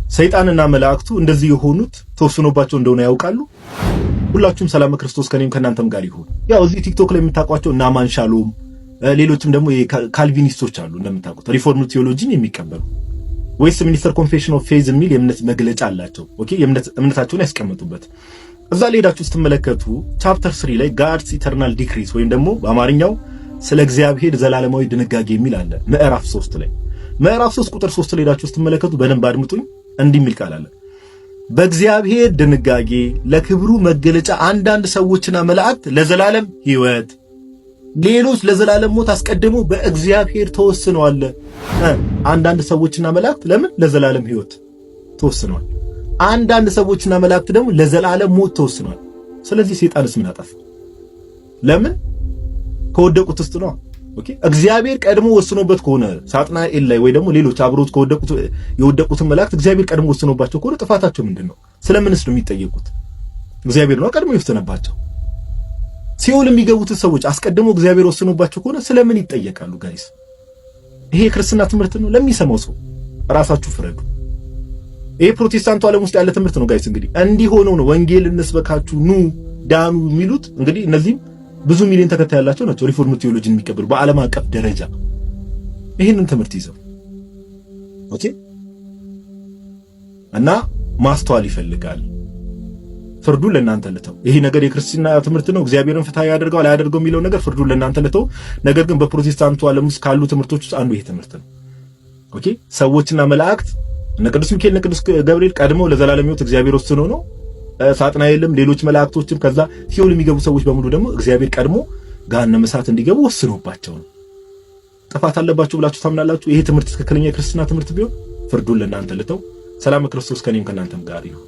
ሰይጣንና መላእክቱ እንደዚህ የሆኑት ተወስኖባቸው እንደሆነ ያውቃሉ። ሁላችሁም ሰላም ክርስቶስ ከኔም ከናንተም ጋር ይሁን። ያው እዚህ ቲክቶክ ላይ የምታውቋቸው እና ማንሻሎም ሌሎችም ደግሞ የካልቪኒስቶች አሉ እንደምታውቁት ሪፎርም ቲዮሎጂን የሚቀበሉ ወይስ ሚኒስተር ኮንፌሽን ኦፍ ፌዝ የሚል የእምነት መግለጫ አላቸው። ኦኬ እምነታቸውን ያስቀምጡበት። እዛ ላይ ሄዳችሁ ስትመለከቱ ቻፕተር 3 ላይ ጋድስ ኢተርናል ዲክሪስ ወይም ደግሞ በአማርኛው ስለ እግዚአብሔር ዘላለማዊ ድንጋጌ የሚል አለ። ምዕራፍ 3 ላይ ምዕራፍ 3 ቁጥር 3 ላይ ሄዳችሁ ስትመለከቱ በደንብ አድምጡኝ። እንዲህ የሚል ቃል አለ። በእግዚአብሔር ድንጋጌ ለክብሩ መገለጫ አንዳንድ ሰዎችና መላእክት ለዘላለም ሕይወት፣ ሌሎች ለዘላለም ሞት አስቀድመው በእግዚአብሔር ተወስነዋል። አንዳንድ ሰዎችና መላእክት ለምን ለዘላለም ሕይወት ተወስነዋል? አንዳንድ ሰዎችና መላእክት ደግሞ ለዘላለም ሞት ተወስነዋል። ስለዚህ ሰይጣንስ ምን አጠፋ? ለምን ከወደቁት ውስጥ ነው። ኦኬ እግዚአብሔር ቀድሞ ወስኖበት ከሆነ ሳጥናኤል ላይ ወይ ደግሞ ሌሎች አብሮት ከወደቁት የወደቁትን መላእክት እግዚአብሔር ቀድሞ ወስኖባቸው ከሆነ ጥፋታቸው ምንድነው? ስለምንስ ነው የሚጠየቁት? እግዚአብሔር ነው ቀድሞ ይወስነባቸው። ሲኦል የሚገቡት ሰዎች አስቀድሞ እግዚአብሔር ወስኖባቸው ከሆነ ስለምን ይጠየቃሉ? ጋይስ ይሄ ክርስትና ትምህርት ነው። ለሚሰማው ሰው ራሳችሁ ፍረዱ። ይሄ ፕሮቴስታንቱ ዓለም ውስጥ ያለ ትምህርት ነው ጋይስ። እንግዲህ እንዲህ ሆነው ነው ወንጌል እንስበካችሁ ኑ ዳኑ የሚሉት። እንግዲህ እነዚህም ብዙ ሚሊዮን ተከታይ ያላቸው ናቸው ሪፎርም ቲዮሎጂን የሚቀበሉ በዓለም አቀፍ ደረጃ ይህንን ትምህርት ይዘው። ኦኬ እና ማስተዋል ይፈልጋል። ፍርዱን ለእናንተ ልተው። ይሄ ነገር የክርስትና ትምህርት ነው፣ እግዚአብሔርን ፍትሃዊ ያደርገው አላያደርገው የሚለው ነገር ፍርዱን ለእናንተ ልተው። ነገር ግን በፕሮቴስታንቱ ዓለም ውስጥ ካሉ ትምህርቶች ውስጥ አንዱ ይሄ ትምህርት ነው። ኦኬ ሰዎችና መላእክት እነ ቅዱስ ሚካኤል እነ ቅዱስ ገብርኤል ቀድመው ለዘላለም ሕይወት እግዚአብሔር ወስኖ ነው። ሳጥናኤልም ሌሎች መላእክቶችም ከዛ ሲኦል የሚገቡ ሰዎች በሙሉ ደግሞ እግዚአብሔር ቀድሞ ገሃነመ እሳት እንዲገቡ ወስኖባቸው ነው። ጥፋት አለባቸው ብላችሁ ታምናላችሁ? ይሄ ትምህርት ትክክለኛ የክርስትና ትምህርት ቢሆን ፍርዱን ለእናንተ ልተው። ሰላም ክርስቶስ ከኔም ከናንተም ጋር ይሁን።